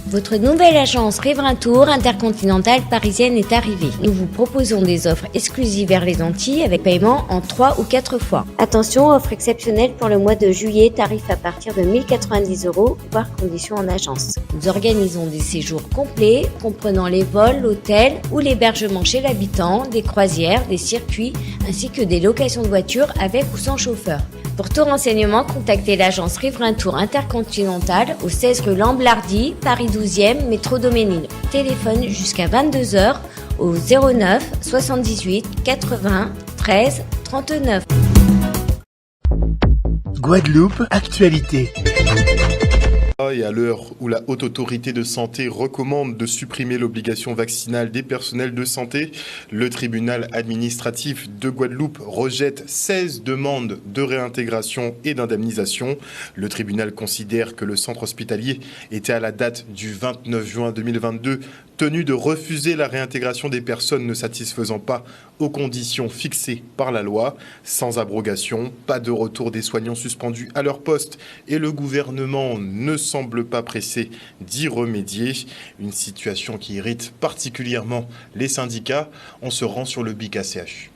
Votre nouvelle agence Riverain Tour intercontinentale parisienne est arrivée. Nous vous proposons des offres exclusives vers les Antilles avec paiement en 3 ou 4 fois. Attention, offre exceptionnelle pour le mois de juillet, tarif à partir de 1090 €, voire conditions en agence. Nous organisons des séjours complets comprenant les vols, l'hôtel ou l'hébergement chez l'habitant, des croisières, des circuits ainsi que des locations de voitures avec ou sans chauffeur. Pour tout renseignement, contactez l'agence Riverain Tour Intercontinentale au 16 rue Lamblardy, Paris 12e, métro Doménil. Téléphone jusqu'à 22 h au 09 78 80 13 39. Guadeloupe, actualité. Et à l'heure où la Haute Autorité de Santé recommande de supprimer l'obligation vaccinale des personnels de santé, le tribunal administratif de Guadeloupe rejette 16 demandes de réintégration et d'indemnisation. Le tribunal considère que le centre hospitalier était à la date du 29 juin 2022 tenu de refuser la réintégration des personnes ne satisfaisant pas aux conditions fixées par la loi. Sans abrogation, pas de retour des soignants suspendus à leur poste et le gouvernement ne semble pas pressé d'y remédier. Une situation qui irrite particulièrement les syndicats. On se rend sur le BICACH.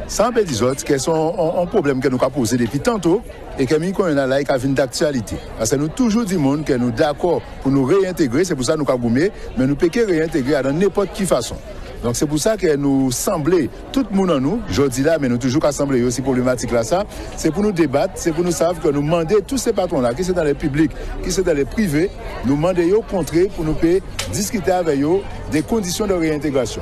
Ça empêche des autres, qui sont un problème que nous avons posé depuis tantôt et que nous avons là, qui a une d'actualité. Parce que nous toujours dit monde que nous d'accord pour nous réintégrer, c'est pour ça que nous avons gommé, mais nous ne pouvons pas réintégrer dans n'importe quelle façon. Donc c'est pour ça que nous semblons, tout le monde en nous, je dis là, mais nous toujours assembler aussi problématique là, ça, c'est pour nous débattre, c'est pour nous savoir que nous demandons tous ces patrons-là, qui sont dans les publics, qui sont dans les privés, nous demandons au contraire pour nous discuter avec eux des conditions de réintégration.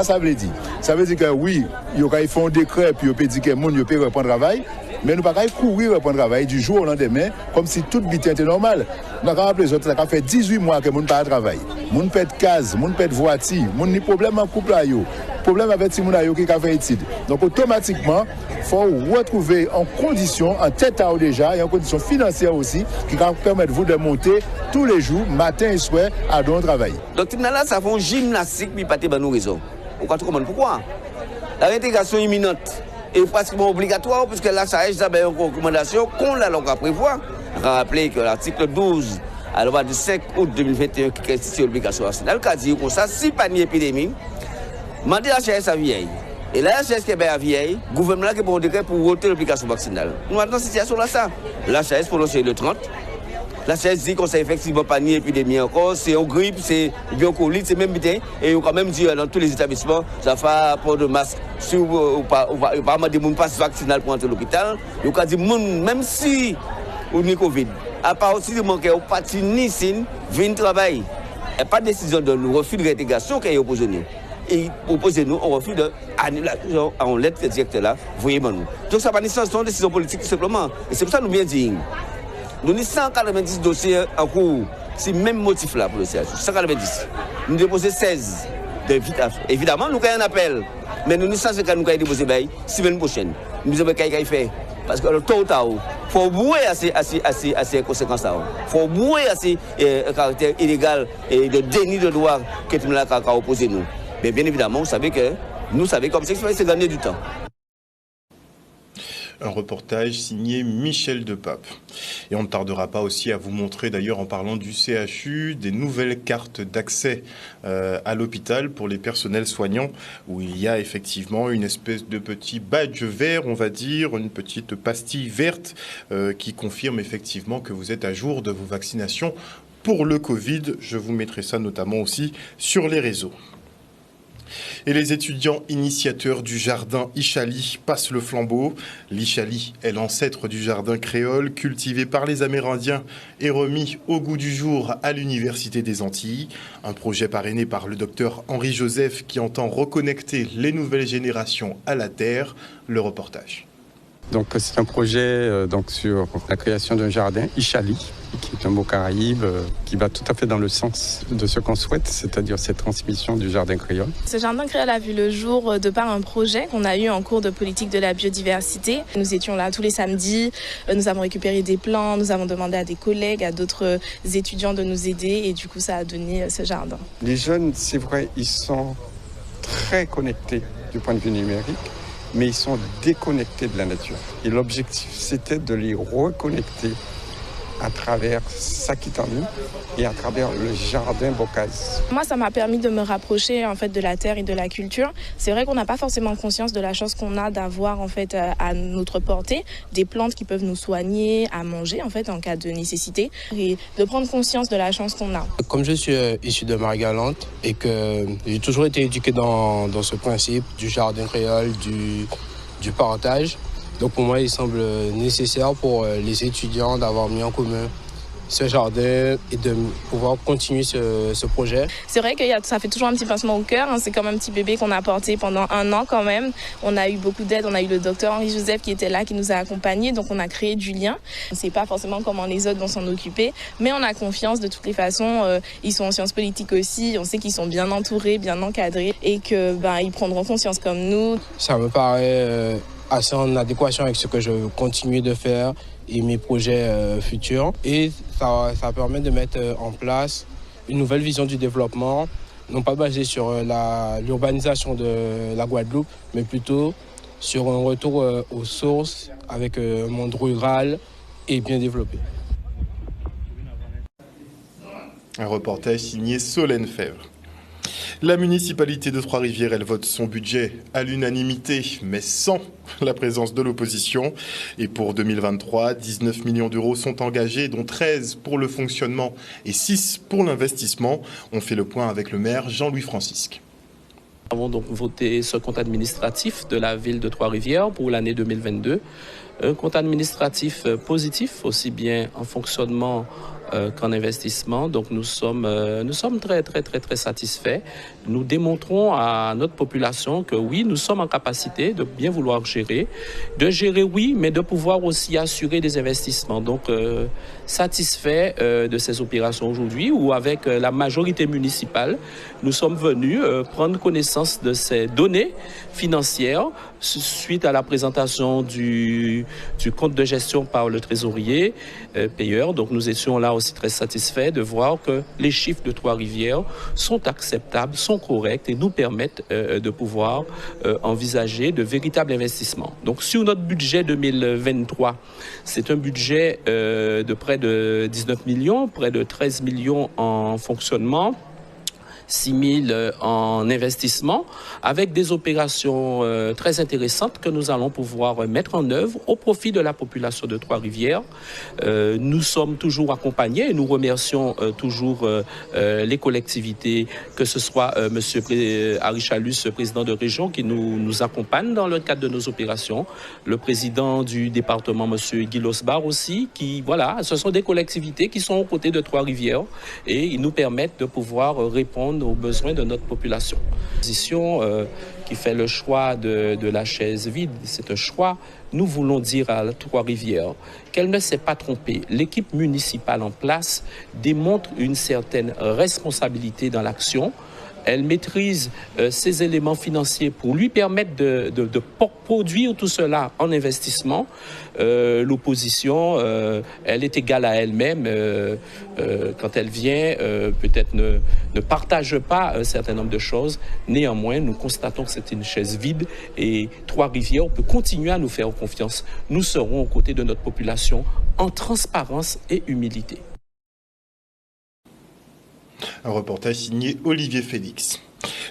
Ça veut dire. Ça veut dire que oui, ils font un décret, puis ils peuvent dire que les gens peuvent reprendre le travail, mais nous ne pouvons pas courir reprendre le travail du jour au lendemain, comme si tout bitin était normal. Nous avons rappelé les autres, ça fait 18 mois que les gens ne pas travailler. Les gens perdent case, les gens perdent voiture, les gens ont problème en couple à eux, problème avec les gens qui ont fait études. Donc automatiquement, il faut retrouver en condition, en tête à eau déjà, et en conditions financières aussi, qui va permettre vous de monter tous les jours, matin et soir, à don travail. Donc là, ça fait un gymnastique, mais pas de bonnes raisons. Pourquoi? La réintégration imminente est pratiquement obligatoire puisque la SAES a une recommandation qu'on l'a prévoir. Rappelez que l'article 12 à la loi du 5 août 2021 qui constitue l'obligation vaccinale, qui a dit que ça, si pas une épidémie, mandez la SAES à vieille. Et la SAES qui est à vieille, le gouvernement qui a un décret pour voter l'obligation vaccinale. Nous avons une situation là, ça. La SAES prononce le 30. La SAES dit qu'on sait effectivement pas ni épidémie encore, c'est en grippe, c'est bioncolite, c'est même bien. Et on quand même dit dans tous les établissements, ça fait port de masque. Si on pas des gens passe vaccinal pour entrer à l'hôpital, on a dit même si on est Covid, à part aussi de manquer au parti ni signe, viennent travailler. Il n'y a pas de décision de nous refus de réintégration qui est opposé nous. Et opposé nous, on refuse d'annulation en lettre directe là, voyez-moi nous. Donc ça va pas une décision politique tout simplement. Et c'est pour ça que nous bien dit. Nous avons 190 dossiers en cours. C'est le même motif là pour le CHU. 190. Nous déposons 16 d'invitation. Évidemment, nous avons un appel. Mais nous savons que nous avons déposé la semaine prochaine. Nous avons qu'à faire. Parce que le taux il faut bouer à ces conséquences. Il faut bouer à ces caractères illégaux et de déni de droit que nous avons opposé nous. Mais bien évidemment, vous savez que nous savons comme c'est gagner du temps. Un reportage signé Michel Depape. Et on ne tardera pas aussi à vous montrer, d'ailleurs en parlant du CHU, des nouvelles cartes d'accès à l'hôpital pour les personnels soignants, où il y a effectivement une espèce de petit badge vert, on va dire, une petite pastille verte qui confirme effectivement que vous êtes à jour de vos vaccinations pour le Covid. Je vous mettrai ça notamment aussi sur les réseaux. Et les étudiants initiateurs du jardin Ishali passent le flambeau. L'Ishali est l'ancêtre du jardin créole cultivé par les Amérindiens et remis au goût du jour à l'Université des Antilles. Un projet parrainé par le docteur Henri Joseph qui entend reconnecter les nouvelles générations à la terre. Le reportage. Donc c'est un projet sur la création d'un jardin Ishali, qui est un mot caraïbe qui va tout à fait dans le sens de ce qu'on souhaite, c'est-à-dire cette transmission du jardin créole. Ce jardin créole a vu le jour de par un projet qu'on a eu en cours de politique de la biodiversité. Nous étions là tous les samedis, nous avons récupéré des plants, nous avons demandé à des collègues, à d'autres étudiants de nous aider et du coup ça a donné ce jardin. Les jeunes, c'est vrai, ils sont très connectés du point de vue numérique, mais ils sont déconnectés de la nature. Et l'objectif, c'était de les reconnecter à travers Sakitani et à travers le jardin Bocase. Moi, ça m'a permis de me rapprocher en fait de la terre et de la culture. C'est vrai qu'on n'a pas forcément conscience de la chance qu'on a d'avoir en fait à notre portée des plantes qui peuvent nous soigner, à manger en fait en cas de nécessité, et de prendre conscience de la chance qu'on a. Comme je suis issu de Marie-Galante et que j'ai toujours été éduqué dans ce principe du jardin créole, du partage. Donc pour moi, il semble nécessaire pour les étudiants d'avoir mis en commun ce jardin et de pouvoir continuer ce projet. C'est vrai que ça fait toujours un petit pincement au cœur. C'est comme un petit bébé qu'on a porté pendant 1 an quand même. On a eu beaucoup d'aide. On a eu le docteur Henri Joseph qui était là, qui nous a accompagnés. Donc on a créé du lien. On ne sait pas forcément comment les autres vont s'en occuper, mais on a confiance de toutes les façons. Ils sont en sciences politiques aussi. On sait qu'ils sont bien entourés, bien encadrés et que ils prendront conscience comme nous. Ça me paraît assez en adéquation avec ce que je veux continuer de faire et mes projets futurs. Et ça permet de mettre en place une nouvelle vision du développement, non pas basée sur l'urbanisation de la Guadeloupe, mais plutôt sur un retour aux sources avec un monde rural et bien développé. Un reportage signé Solène Fèvre. La municipalité de Trois-Rivières, elle vote son budget à l'unanimité, mais sans la présence de l'opposition. Et pour 2023, 19 millions d'euros sont engagés, dont 13 pour le fonctionnement et 6 pour l'investissement. On fait le point avec le maire Jean-Louis Francisque. Nous avons donc voté ce compte administratif de la ville de Trois-Rivières pour l'année 2022. Un compte administratif positif, aussi bien en fonctionnement qu'en investissement. Donc nous sommes très satisfaits. Nous démontrons à notre population que oui, nous sommes en capacité de bien vouloir gérer. De gérer, oui, mais de pouvoir aussi assurer des investissements. Donc satisfaits de ces opérations aujourd'hui, où avec la majorité municipale, nous sommes venus prendre connaissance de ces données financières suite à la présentation du compte de gestion par le trésorier payeur. Donc nous étions là aussi très satisfaits de voir que les chiffres de Trois-Rivières sont acceptables, sont corrects et nous permettent de pouvoir envisager de véritables investissements. Donc sur notre budget 2023, c'est un budget de près de 19 millions, près de 13 millions en fonctionnement, 6 000 en investissement, avec des opérations très intéressantes que nous allons pouvoir mettre en œuvre au profit de la population de Trois-Rivières. Nous sommes toujours accompagnés et nous remercions toujours les collectivités, que ce soit M. Harry Chalus, président de région, qui nous accompagne dans le cadre de nos opérations, le président du département, M. Guy Losbar aussi, qui, voilà, ce sont des collectivités qui sont aux côtés de Trois-Rivières et ils nous permettent de pouvoir répondre aux besoins de notre population. Position qui fait le choix de la chaise vide, c'est un choix. Nous voulons dire à Trois-Rivières qu'elle ne s'est pas trompée. L'équipe municipale en place démontre une certaine responsabilité dans l'action. Elle maîtrise ces éléments financiers pour lui permettre de produire tout cela en investissement. L'opposition, elle est égale à elle-même. Quand elle vient, peut-être ne partage pas un certain nombre de choses. Néanmoins, nous constatons que c'est une chaise vide et Trois-Rivières peut continuer à nous faire confiance. Nous serons aux côtés de notre population en transparence et humilité. Un reportage signé Olivier Félix.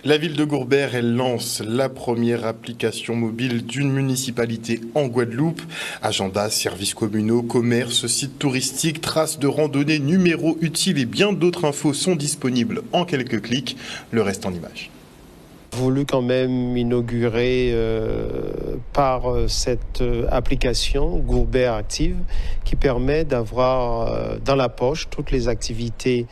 La ville de Gourbert, elle lance la première application mobile d'une municipalité en Guadeloupe. Agenda, services communaux, commerce, sites touristiques, traces de randonnée, numéros utiles et bien d'autres infos sont disponibles en quelques clics. Le reste en images. Voulu quand même inaugurer par cette application Gourbert Active qui permet d'avoir dans la poche toutes les activités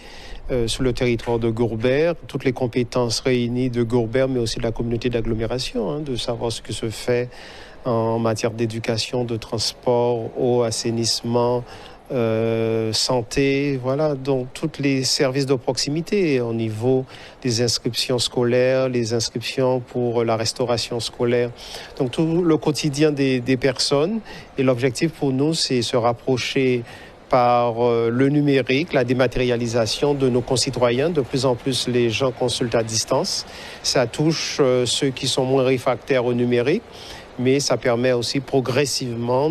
sur le territoire de Gourbert, toutes les compétences réunies de Gourbert, mais aussi de la communauté d'agglomération, de savoir ce que se fait en matière d'éducation, de transport, eau, assainissement, santé, voilà, donc tous les services de proximité au niveau des inscriptions scolaires, les inscriptions pour la restauration scolaire, donc tout le quotidien des personnes. Et l'objectif pour nous, c'est se rapprocher par le numérique, la dématérialisation de nos concitoyens. De plus en plus, les gens consultent à distance. Ça touche ceux qui sont moins réfractaires au numérique, mais ça permet aussi progressivement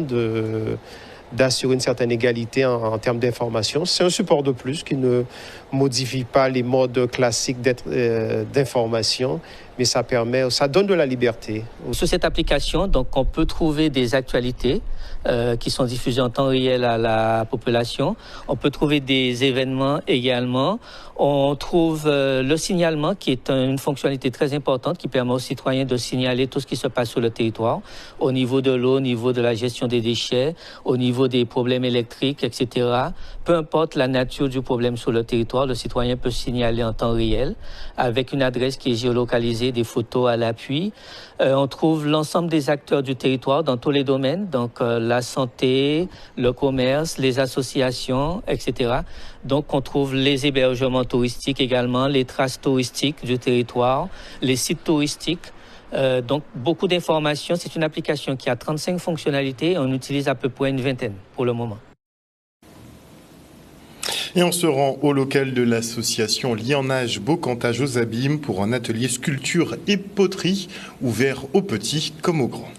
d'assurer une certaine égalité en termes d'information. C'est un support de plus qui ne modifie pas les modes classiques d'information, mais ça donne de la liberté. Sur cette application, donc, on peut trouver des actualités qui sont diffusées en temps réel à la population. On peut trouver des événements également. On trouve le signalement qui est une fonctionnalité très importante qui permet aux citoyens de signaler tout ce qui se passe sur le territoire, au niveau de l'eau, au niveau de la gestion des déchets, au niveau des problèmes électriques, etc. Peu importe la nature du problème sur le territoire, le citoyen peut signaler en temps réel avec une adresse qui est géolocalisée, des photos à l'appui. On trouve l'ensemble des acteurs du territoire dans tous les domaines, donc la santé, le commerce, les associations, etc. Donc on trouve les hébergements touristiques également, les traces touristiques du territoire, les sites touristiques. Donc beaucoup d'informations. C'est une application qui a 35 fonctionnalités. On utilise à peu près une vingtaine pour le moment. Et on se rend au local de l'association Lienage Beaucantage aux Abîmes pour un atelier sculpture et poterie ouvert aux petits comme aux grands.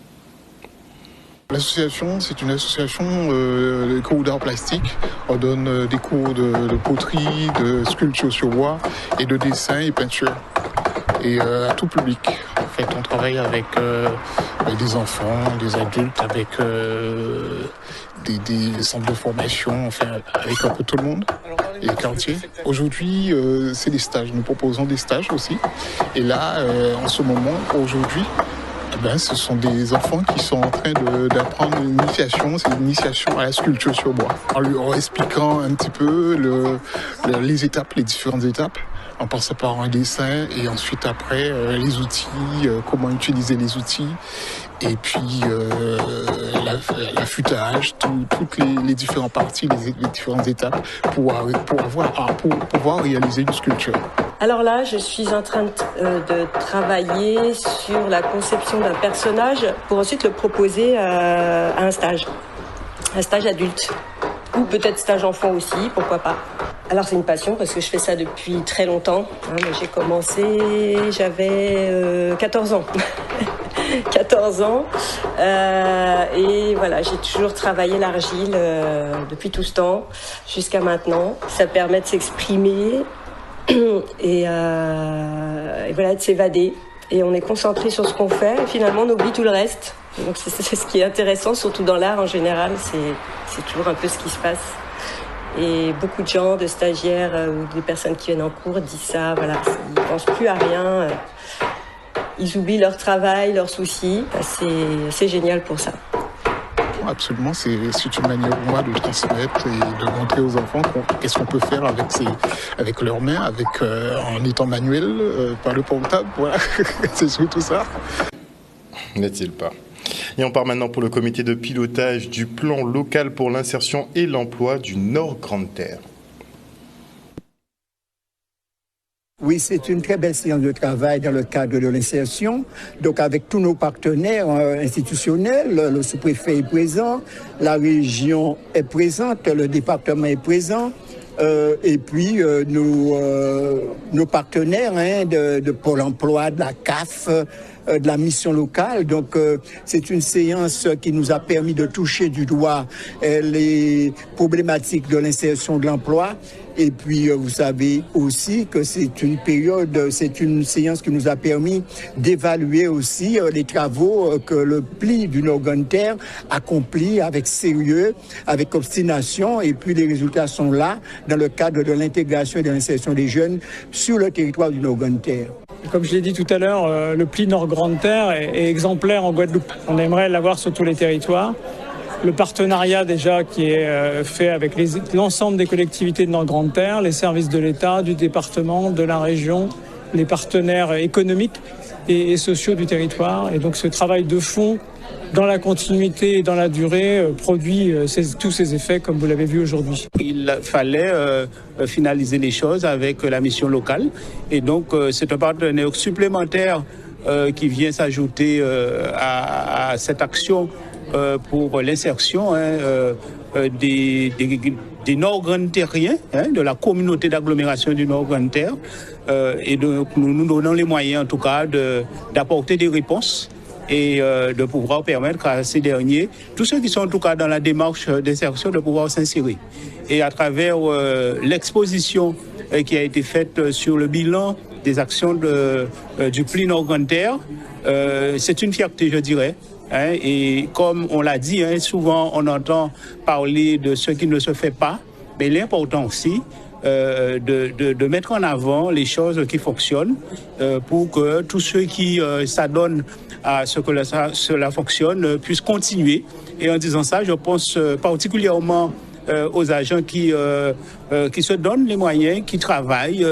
L'association, c'est une association de cours d'art plastique. On donne des cours de poterie, de sculpture sur bois et de dessin et peinture. Et à tout public. En fait, on travaille avec des enfants, des adultes, avec des centres de formation, enfin, avec un peu tout le monde, et les quartiers. Aujourd'hui, c'est des stages. Nous proposons des stages aussi. Et là, en ce moment, aujourd'hui, ce sont des enfants qui sont en train d'apprendre une initiation, c'est une initiation à la sculpture sur bois. En leur expliquant un petit peu les étapes, les différentes étapes, en passant par un dessin et ensuite après les outils, comment utiliser les outils et puis l'affûtage, toutes les différentes parties, les différentes étapes pour pouvoir réaliser une sculpture. Alors là, je suis en train de travailler sur la conception d'un personnage pour ensuite le proposer à un stage adulte ou peut-être stage enfant aussi, pourquoi pas. Alors c'est une passion parce que je fais ça depuis très longtemps. J'ai commencé, j'avais 14 ans. 14 ans. Et voilà, j'ai toujours travaillé l'argile depuis tout ce temps jusqu'à maintenant. Ça permet de s'exprimer et voilà, de s'évader. Et on est concentré sur ce qu'on fait et finalement on oublie tout le reste. Donc c'est ce qui est intéressant, surtout dans l'art en général, c'est toujours un peu ce qui se passe. Et beaucoup de gens, de stagiaires ou des personnes qui viennent en cours disent ça, voilà, ils ne pensent plus à rien, ils oublient leur travail, leurs soucis, c'est génial pour ça. Absolument, c'est une manière pour moi de transmettre et de montrer aux enfants qu'est-ce qu'on peut faire avec leurs mains, en étant manuel, par le portable, voilà, c'est surtout ça. N'est-il pas ? Et on part maintenant pour le comité de pilotage du plan local pour l'insertion et l'emploi du Nord Grande Terre. Oui, c'est une très belle séance de travail dans le cadre de l'insertion. Donc avec tous nos partenaires institutionnels, le sous-préfet est présent, la région est présente, le département est présent. Et puis nos partenaires de Pôle emploi, de la CAF, de la mission locale. Donc c'est une séance qui nous a permis de toucher du doigt les problématiques de l'insertion de l'emploi. Et puis vous savez aussi que c'est une séance qui nous a permis d'évaluer aussi les travaux que le pli du Nord Grande Terre accomplit avec sérieux, avec obstination. Et puis les résultats sont là dans le cadre de l'intégration et de l'insertion des jeunes sur le territoire du Nord Grande Terre. Comme je l'ai dit tout à l'heure, le pli Nord Grande Terre est exemplaire en Guadeloupe. On aimerait l'avoir sur tous les territoires. Le partenariat déjà qui est fait avec l'ensemble des collectivités de Nord Grande Terre, les services de l'État, du département, de la région, les partenaires économiques et sociaux du territoire. Et donc ce travail de fond, dans la continuité et dans la durée, produit tous ces effets comme vous l'avez vu aujourd'hui. Il fallait finaliser les choses avec la mission locale. Et donc c'est un partenaire supplémentaire qui vient s'ajouter à cette action pour l'insertion des Nord-Grande-Terriens, de la communauté d'agglomération du Nord-Grande-Terre. Et donc, nous nous donnons les moyens, en tout cas, d'apporter des réponses et de pouvoir permettre à ces derniers, tous ceux qui sont en tout cas dans la démarche d'insertion, de pouvoir s'insérer. Et à travers l'exposition qui a été faite sur le bilan des actions du Pli Nord-Grande-Terre, c'est une fierté, je dirais. Et comme on l'a dit, souvent on entend parler de ce qui ne se fait pas, mais l'important aussi, de mettre en avant les choses qui fonctionnent pour que tous ceux qui s'adonnent à ce que cela fonctionne puissent continuer. Et en disant ça, je pense particulièrement aux agents qui se donnent les moyens, qui travaillent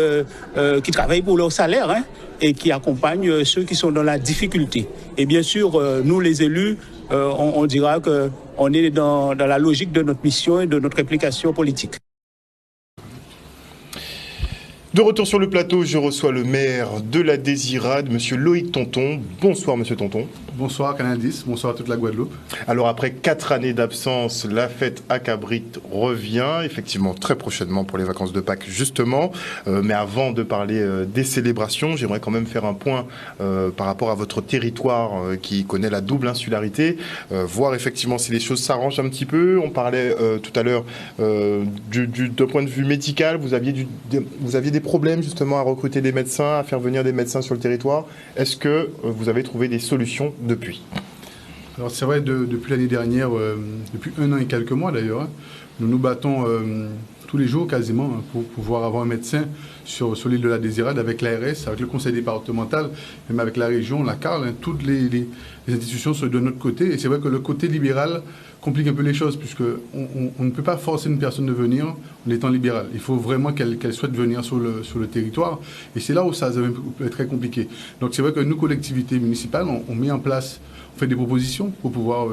pour leur salaire et qui accompagnent ceux qui sont dans la difficulté. Et bien sûr, nous les élus, on dira qu'on est dans la logique de notre mission et de notre implication politique. De retour sur le plateau, je reçois le maire de la Désirade, monsieur Loïc Tonton. Bonsoir, monsieur Tonton. Bonsoir, Canadis. Bonsoir à toute la Guadeloupe. Alors, après 4 années d'absence, la fête à Cabrit revient, effectivement, très prochainement pour les vacances de Pâques, justement. Mais avant de parler des célébrations, j'aimerais quand même faire un point par rapport à votre territoire qui connaît la double insularité, voir effectivement si les choses s'arrangent un petit peu. On parlait tout à l'heure d'un point de vue médical, vous aviez des problèmes justement à recruter des médecins, à faire venir des médecins sur le territoire. Est-ce que vous avez trouvé des solutions depuis? Alors c'est vrai, depuis l'année dernière, depuis 1 an et quelques mois d'ailleurs, nous nous battons tous les jours quasiment pour pouvoir avoir un médecin sur l'île de la Désirade avec l'ARS, avec le conseil départemental, même avec la région, la CARL, toutes les institutions sont de notre côté. Et c'est vrai que le côté libéral complique un peu les choses, puisqu'on ne peut pas forcer une personne de venir en étant libéral. Il faut vraiment qu'elle souhaite venir sur le territoire. Et c'est là où ça peut être très compliqué. Donc c'est vrai que nous, collectivités municipales, on met en place, on fait des propositions pour pouvoir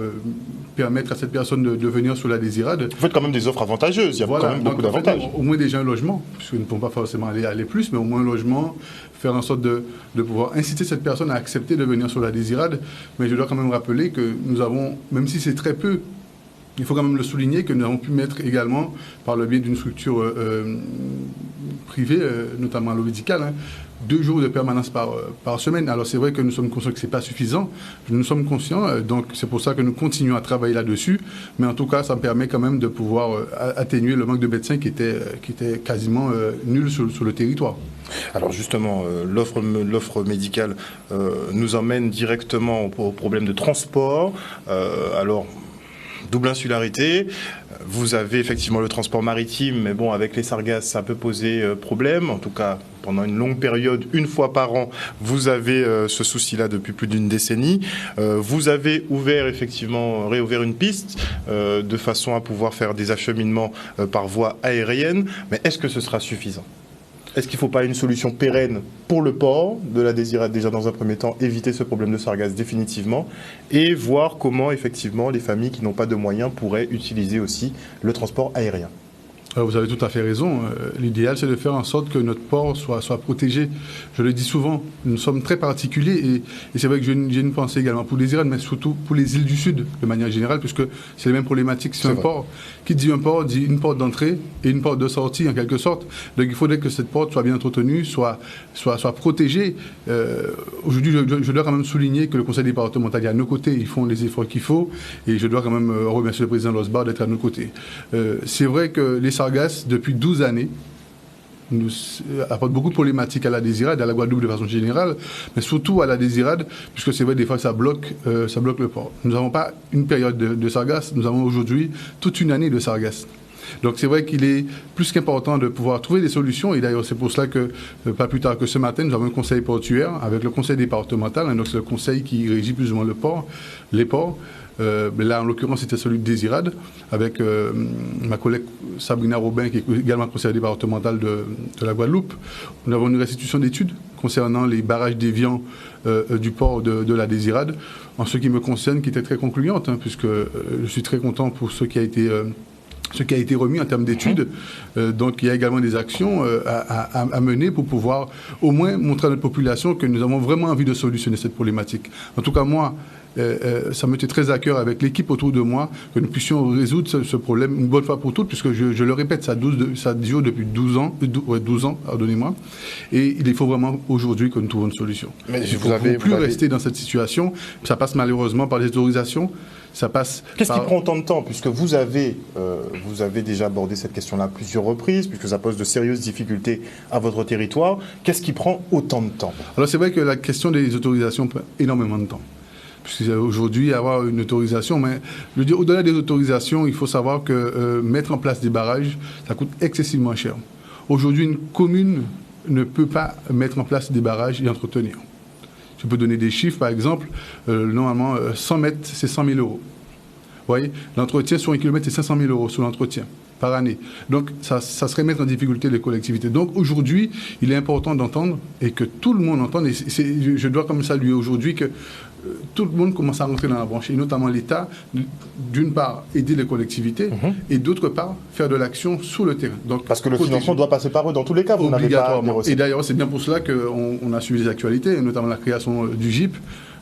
permettre à cette personne de venir sur la Désirade. Vous faites quand même des offres avantageuses, il y a quand même beaucoup d'avantages. Au moins déjà un logement, puisque nous ne pouvons pas forcément aller plus, mais au moins un logement, faire en sorte de pouvoir inciter cette personne à accepter de venir sur la Désirade. Mais je dois quand même rappeler que nous avons, même si c'est très peu, il faut quand même le souligner, que nous avons pu mettre également, par le biais d'une structure privée, notamment à l'eau médicale, 2 jours de permanence par semaine. Alors c'est vrai que nous sommes conscients que ce n'est pas suffisant, nous sommes conscients, donc c'est pour ça que nous continuons à travailler là-dessus, mais en tout cas ça me permet quand même de pouvoir atténuer le manque de médecins qui était quasiment nul sur le territoire. Alors justement, l'offre médicale nous emmène directement au problème de transport. Alors, double insularité, vous avez effectivement le transport maritime, mais bon, avec les sargasses, ça peut poser problème. En tout cas, pendant une longue période, 1 fois par an, vous avez ce souci-là depuis plus d'1 décennie. Vous avez réouvert une piste de façon à pouvoir faire des acheminements par voie aérienne. Mais est-ce que ce sera suffisant ? Est-ce qu'il ne faut pas une solution pérenne pour le port de la Désirade, déjà dans un premier temps, éviter ce problème de sargasse définitivement, et voir comment effectivement les familles qui n'ont pas de moyens pourraient utiliser aussi le transport aérien? Vous avez tout à fait raison. L'idéal, c'est de faire en sorte que notre port soit protégé. Je le dis souvent, nous sommes très particuliers et c'est vrai que j'ai une pensée également pour Désirade, mais surtout pour les îles du Sud, de manière générale, puisque c'est les mêmes problématiques. C'est un port. Qui dit un port, dit une porte d'entrée et une porte de sortie, en quelque sorte. Donc il faudrait que cette porte soit bien entretenue, soit protégée. Aujourd'hui, je dois quand même souligner que le conseil départemental est à nos côtés. Ils font les efforts qu'il faut et je dois quand même remercier le président Losbar d'être à nos côtés. C'est vrai que les sargasses, depuis 12 années, nous apportent beaucoup de problématiques à la Désirade, à la Guadeloupe de façon générale, mais surtout à la Désirade, puisque c'est vrai, des fois, ça bloque le port. Nous n'avons pas une période de sargasses, nous avons aujourd'hui toute une année de sargasses. Donc c'est vrai qu'il est plus qu'important de pouvoir trouver des solutions, et d'ailleurs c'est pour cela que, pas plus tard que ce matin, nous avons un conseil portuaire avec le conseil départemental, donc c'est le conseil qui régit plus ou moins les ports. Là, en l'occurrence, c'était celui de Désirade, avec ma collègue Sabrina Robin, qui est également conseillère départementale de la Guadeloupe. Nous avons une restitution d'études concernant les barrages déviants du port de la Désirade, en ce qui me concerne, qui était très concluante, puisque je suis très content pour ce qui a été remis en termes d'études. Donc il y a également des actions à mener pour pouvoir au moins montrer à notre population que nous avons vraiment envie de solutionner cette problématique. En tout cas, moi, ça me tient très à cœur avec l'équipe autour de moi que nous puissions résoudre ce problème une bonne fois pour toutes, puisque je le répète, ça dure depuis 12 ans, pardonnez-moi, et il faut vraiment aujourd'hui que nous trouvions une solution. Mais il ne faut plus rester dans cette situation. Ça passe malheureusement par les autorisations. Ça passe. Qu'est-ce qui prend autant de temps, puisque vous avez déjà abordé cette question-là à plusieurs reprises, puisque ça pose de sérieuses difficultés à votre territoire. Qu'est-ce qui prend autant de temps? Alors c'est vrai que la question des autorisations prend énormément de temps. Puisqu'aujourd'hui, avoir une autorisation, mais je veux dire, au-delà des autorisations, il faut savoir que mettre en place des barrages, ça coûte excessivement cher. Aujourd'hui, une commune ne peut pas mettre en place des barrages et entretenir. Je peux donner des chiffres, par exemple, normalement, 100 mètres, c'est 100 000 euros. Vous voyez, l'entretien sur un kilomètre, c'est 500 000 euros sur l'entretien par année. Donc, ça serait mettre en difficulté les collectivités. Donc, aujourd'hui, il est important d'entendre et que tout le monde entende. Et je dois comme saluer aujourd'hui que tout le monde commence à rentrer dans la branche, et notamment l'État, d'une part, aider les collectivités, et d'autre part, faire de l'action sur le terrain. Donc, parce que le financement doit passer par eux dans tous les cas, vous n'avez pas... Et d'ailleurs, c'est bien pour cela qu'on a suivi les actualités, notamment la création du GIP,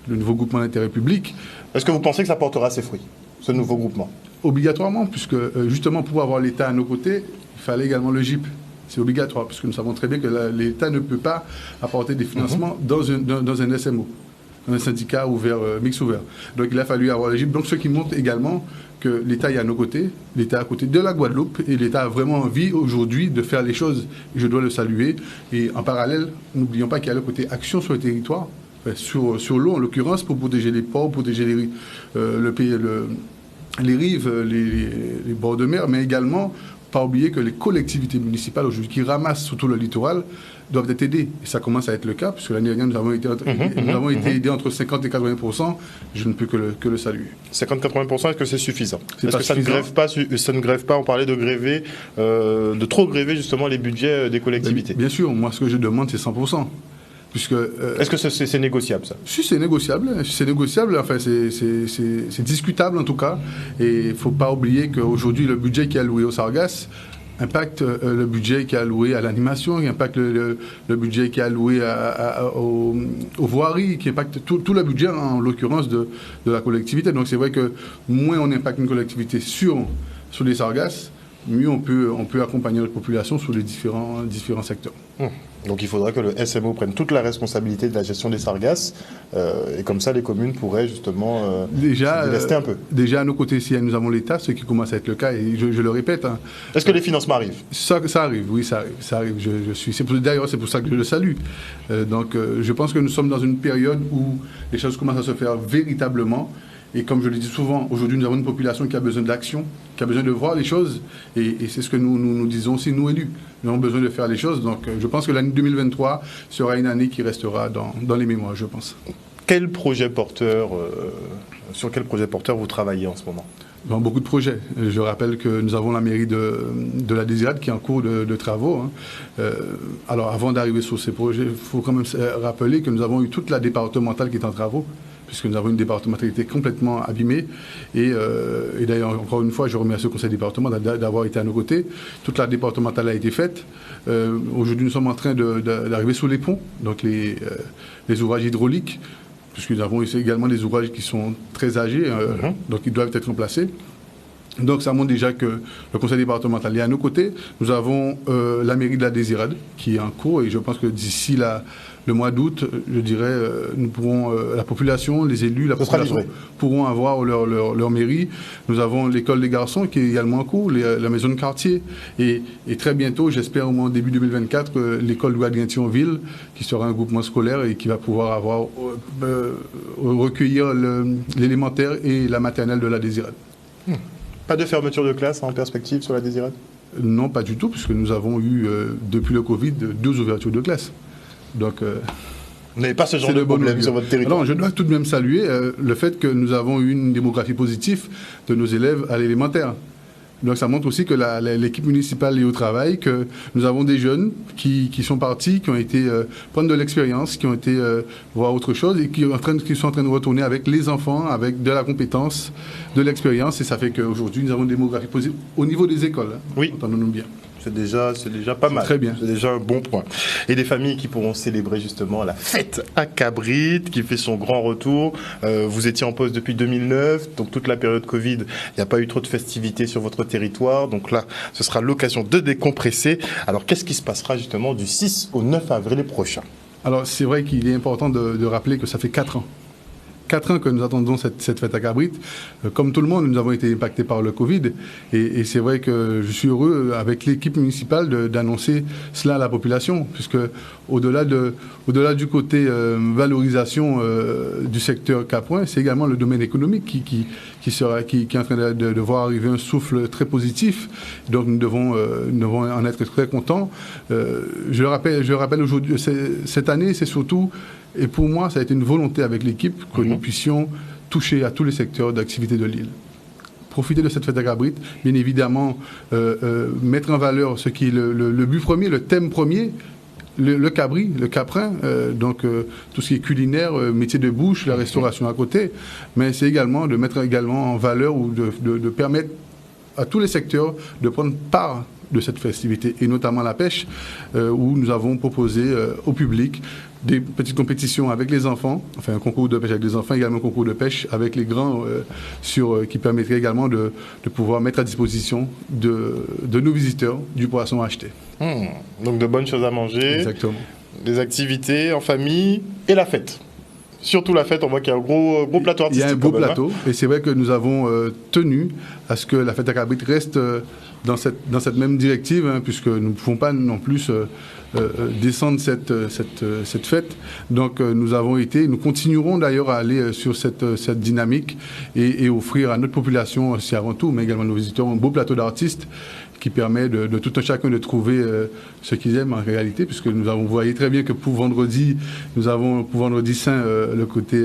le nouveau groupement d'intérêt public. Est-ce que vous pensez que ça portera ses fruits, ce nouveau groupement? Obligatoirement, puisque justement, pour avoir l'État à nos côtés, il fallait également le GIP. C'est obligatoire, parce que nous savons très bien que l'État ne peut pas apporter des financements dans un SMO. Un syndicat ouvert, mix ouvert. Donc il a fallu avoir le GIP. Donc ce qui montre également que l'État est à nos côtés, l'État est à côté de la Guadeloupe, et l'État a vraiment envie aujourd'hui de faire les choses. Et je dois le saluer. Et en parallèle, n'oublions pas qu'il y a le côté action sur le territoire, sur l'eau en l'occurrence, pour protéger les ports, protéger les rives, les bords de mer, mais également pas oublier que les collectivités municipales aujourd'hui qui ramassent surtout le littoral doivent être aidées. Et ça commence à être le cas, puisque l'année dernière, nous avons été aidés entre 50 et 80%. Je ne peux que le saluer. 50-80%, est-ce que c'est suffisant? Est-ce que ça ne grève pas, on parlait de gréver, de trop gréver justement les budgets des collectivités? Bien sûr, moi ce que je demande c'est 100%. Est-ce que c'est négociable, ça? Si, c'est négociable. Enfin, c'est discutable en tout cas. Et il ne faut pas oublier qu'aujourd'hui, le budget qui est alloué au Sargasses impacte le budget qui est alloué à l'animation, impacte le budget qui est alloué aux voiries, qui impacte tout le budget, en l'occurrence, de la collectivité. Donc c'est vrai que moins on impacte une collectivité sur les Sargasses, mieux on peut accompagner notre population sur les différents secteurs. Donc il faudra que le SMO prenne toute la responsabilité de la gestion des Sargasses, et comme ça les communes pourraient justement rester un peu. Déjà à nos côtés, si nous avons l'État, ce qui commence à être le cas, et je le répète. Est-ce que les financements arrivent? Ça arrive, oui, ça arrive. D'ailleurs, c'est pour ça que je le salue. Donc je pense que nous sommes dans une période où les choses commencent à se faire véritablement. Et comme je le dis souvent, aujourd'hui, nous avons une population qui a besoin d'action, qui a besoin de voir les choses. Et c'est ce que nous disons aussi, nous élus. Nous avons besoin de faire les choses. Donc, je pense que l'année 2023 sera une année qui restera dans les mémoires, je pense. Sur quel projet porteur vous travaillez en ce moment? Dans beaucoup de projets. Je rappelle que nous avons la mairie de la Désirade qui est en cours de travaux. Alors, avant d'arriver sur ces projets, il faut quand même rappeler que nous avons eu toute la départementale qui est en travaux, puisque nous avons une départementalité complètement abîmée. Et d'ailleurs, encore une fois, je remercie le conseil départemental d'avoir été à nos côtés. Toute la départementale a été faite. Aujourd'hui, nous sommes en train d'arriver sur les ponts, donc les ouvrages hydrauliques, puisque nous avons également des ouvrages qui sont très âgés, donc ils doivent être remplacés. Donc ça montre déjà que le conseil départemental est à nos côtés. Nous avons la mairie de la Désirade qui est en cours, et je pense que d'ici le mois d'août, je dirais, nous pourrons, la population, les élus, la population pourront avoir leur mairie. Nous avons l'école des garçons qui est également en cours, la maison de quartier, et très bientôt, j'espère au moins début 2024, l'école Louis-Adrien-Thionville, qui sera un groupement scolaire et qui va pouvoir recueillir l'élémentaire et la maternelle de la Désirade. Pas de fermeture de classe en perspective sur la Désirade? Non, pas du tout, puisque nous avons eu, depuis le Covid, 2 ouvertures de classe. Donc, vous n'avez pas ce genre de problème sur votre territoire? Non, je dois tout de même saluer le fait que nous avons eu une démographie positive de nos élèves à l'élémentaire. Donc ça montre aussi que l'équipe municipale est au travail, que nous avons des jeunes qui sont partis, qui ont été prendre de l'expérience, qui ont été voir autre chose, et qui sont en train de retourner avec les enfants, avec de la compétence, de l'expérience, et ça fait qu'aujourd'hui nous avons une démographie positive au niveau des écoles. Oui. Entendons-nous bien. C'est déjà pas mal. Très bien. C'est déjà un bon point. Et des familles qui pourront célébrer justement la fête à Cabrit, qui fait son grand retour. Vous étiez en poste depuis 2009, donc toute la période Covid, il n'y a pas eu trop de festivités sur votre territoire. Donc là, ce sera l'occasion de décompresser. Alors, qu'est-ce qui se passera justement du 6 au 9 avril prochain? Alors, c'est vrai qu'il est important de rappeler que ça fait 4 ans. 4 ans que nous attendons cette fête à Cabrit. Comme tout le monde, nous avons été impactés par le Covid. Et c'est vrai que je suis heureux, avec l'équipe municipale, d'annoncer cela à la population, puisque au-delà du côté valorisation du secteur caproin, c'est également le domaine économique qui est en train de voir arriver un souffle très positif. Donc nous devons en être très contents. Je le rappelle aujourd'hui, cette année, c'est surtout... Et pour moi, ça a été une volonté avec l'équipe que nous puissions toucher à tous les secteurs d'activité de l'île. Profiter de cette fête à Cabrit, bien évidemment, mettre en valeur ce qui est le but premier, le thème premier, le cabri, le caprin, donc tout ce qui est culinaire, métier de bouche, la restauration à côté, mais c'est également de mettre également en valeur ou de permettre à tous les secteurs de prendre part de cette festivité, et notamment la pêche, où nous avons proposé au public des petites compétitions avec les enfants, enfin un concours de pêche avec les enfants, également un concours de pêche avec les grands, qui permettrait également de pouvoir mettre à disposition de nos visiteurs du poisson acheté. Donc de bonnes choses à manger, exactement. Des activités en famille et la fête. Surtout la fête, on voit qu'il y a un gros plateau artistique. Il y a un beau plateau, et c'est vrai que nous avons tenu à ce que la fête à Cabrit reste dans cette même directive, puisque nous ne pouvons pas non plus descendre cette fête. Donc nous continuerons d'ailleurs à aller sur cette dynamique et offrir à notre population aussi avant tout, mais également à nos visiteurs, un beau plateau d'artistes qui permet de tout un chacun de trouver ce qu'ils aiment en réalité, puisque vous voyez très bien que pour vendredi, nous avons pour vendredi saint le côté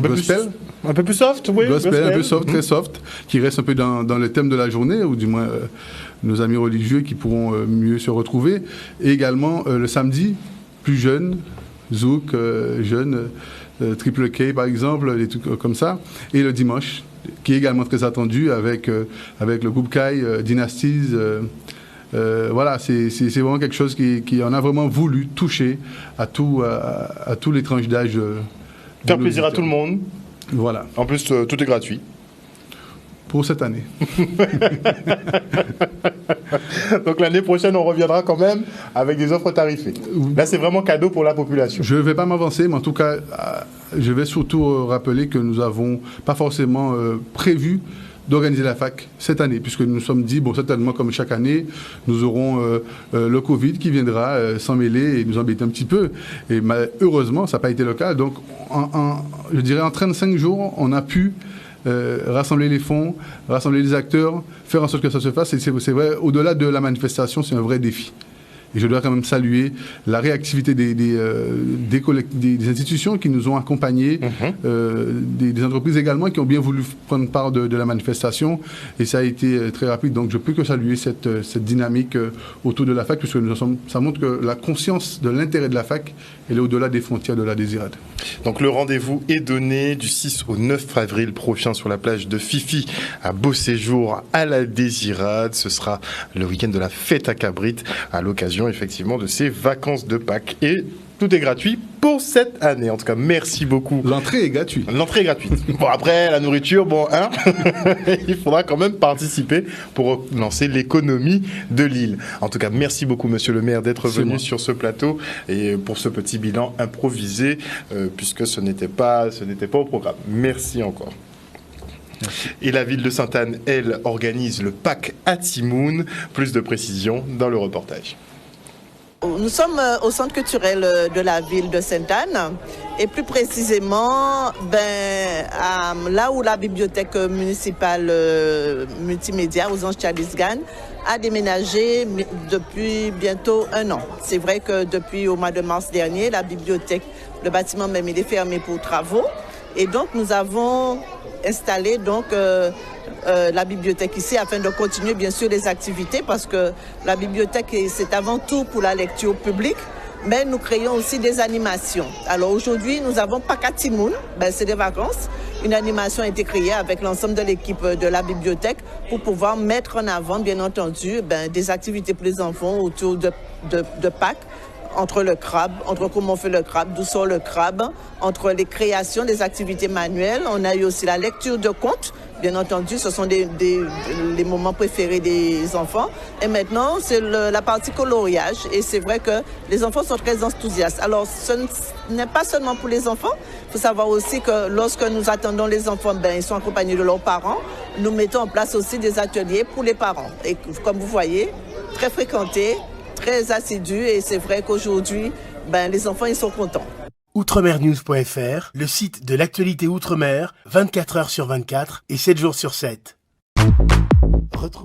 gospel. Un peu plus soft, oui. Gospel, un peu soft, très soft, qui reste un peu dans le thème de la journée, ou du moins nos amis religieux qui pourront mieux se retrouver. Et également le samedi, plus jeune, zouk, jeune, triple K par exemple, des trucs comme ça. Et le dimanche, qui est également très attendu avec le groupe Kai, Dynasties. Voilà, c'est vraiment quelque chose qui en a vraiment voulu toucher à tous les tranches d'âge. Faire plaisir à tout le monde. Voilà. En plus, tout est gratuit. Pour cette année. Donc l'année prochaine, on reviendra quand même avec des offres tarifées. Là, c'est vraiment cadeau pour la population. Je ne vais pas m'avancer, mais en tout cas, je vais surtout rappeler que nous n'avons pas forcément prévu d'organiser la FAC cette année, puisque nous nous sommes dit, bon, certainement comme chaque année, nous aurons le Covid qui viendra s'en mêler et nous embêter un petit peu. Et heureusement, ça n'a pas été le cas. Donc, je dirais en 35 jours, on a pu rassembler les fonds, rassembler les acteurs, faire en sorte que ça se fasse. Et c'est vrai, au-delà de la manifestation, c'est un vrai défi. Et je dois quand même saluer la réactivité des institutions qui nous ont accompagnés, des entreprises également qui ont bien voulu prendre part de la manifestation. Et ça a été très rapide. Donc je peux que saluer cette dynamique autour de la FAC, puisque ça montre que la conscience de l'intérêt de la FAC, elle est au-delà des frontières de la Désirade. Donc le rendez-vous est donné du 6 au 9 avril prochain sur la plage de Fifi à Beau Séjour à la Désirade. Ce sera le week-end de la fête à Cabrit à l'occasion effectivement de ces vacances de Pâques. Et tout est gratuit pour cette année. En tout cas, merci beaucoup. L'entrée est gratuite. L'entrée est gratuite. Bon, après, la nourriture, il faudra quand même participer pour lancer l'économie de l'île. En tout cas, merci beaucoup, monsieur le maire, d'être venu sur ce plateau et pour ce petit bilan improvisé, puisque ce n'était pas au programme. Merci encore. Merci. Et la ville de Sainte-Anne, elle, organise le Pâques à Timoun. Plus de précisions dans le reportage. Nous sommes au centre culturel de la ville de Sainte-Anne et plus précisément là où la bibliothèque municipale multimédia aux Anges Charles-Isgan a déménagé depuis bientôt 1 an. C'est vrai que depuis au mois de mars dernier, le bâtiment même il est fermé pour travaux et donc nous avons installé la bibliothèque ici afin de continuer bien sûr les activités parce que la bibliothèque c'est avant tout pour la lecture publique mais nous créons aussi des animations. Alors aujourd'hui, nous avons Pakatimoun, c'est des vacances. Une animation a été créée avec l'ensemble de l'équipe de la bibliothèque pour pouvoir mettre en avant, bien entendu, des activités pour les enfants autour de Pâques, entre le crabe, entre comment on fait le crabe, d'où sort le crabe, entre les créations, des activités manuelles. On a eu aussi la lecture de contes. Bien entendu, ce sont les moments préférés des enfants. Et maintenant, c'est la partie coloriage. Et c'est vrai que les enfants sont très enthousiastes. Alors, ce n'est pas seulement pour les enfants. Il faut savoir aussi que lorsque nous attendons les enfants, ils sont accompagnés de leurs parents. Nous mettons en place aussi des ateliers pour les parents. Et comme vous voyez, très fréquentés, très assidus. Et c'est vrai qu'aujourd'hui, les enfants, ils sont contents. Outremernews.fr, le site de l'actualité outre-mer, 24 heures sur 24 et 7 jours sur 7.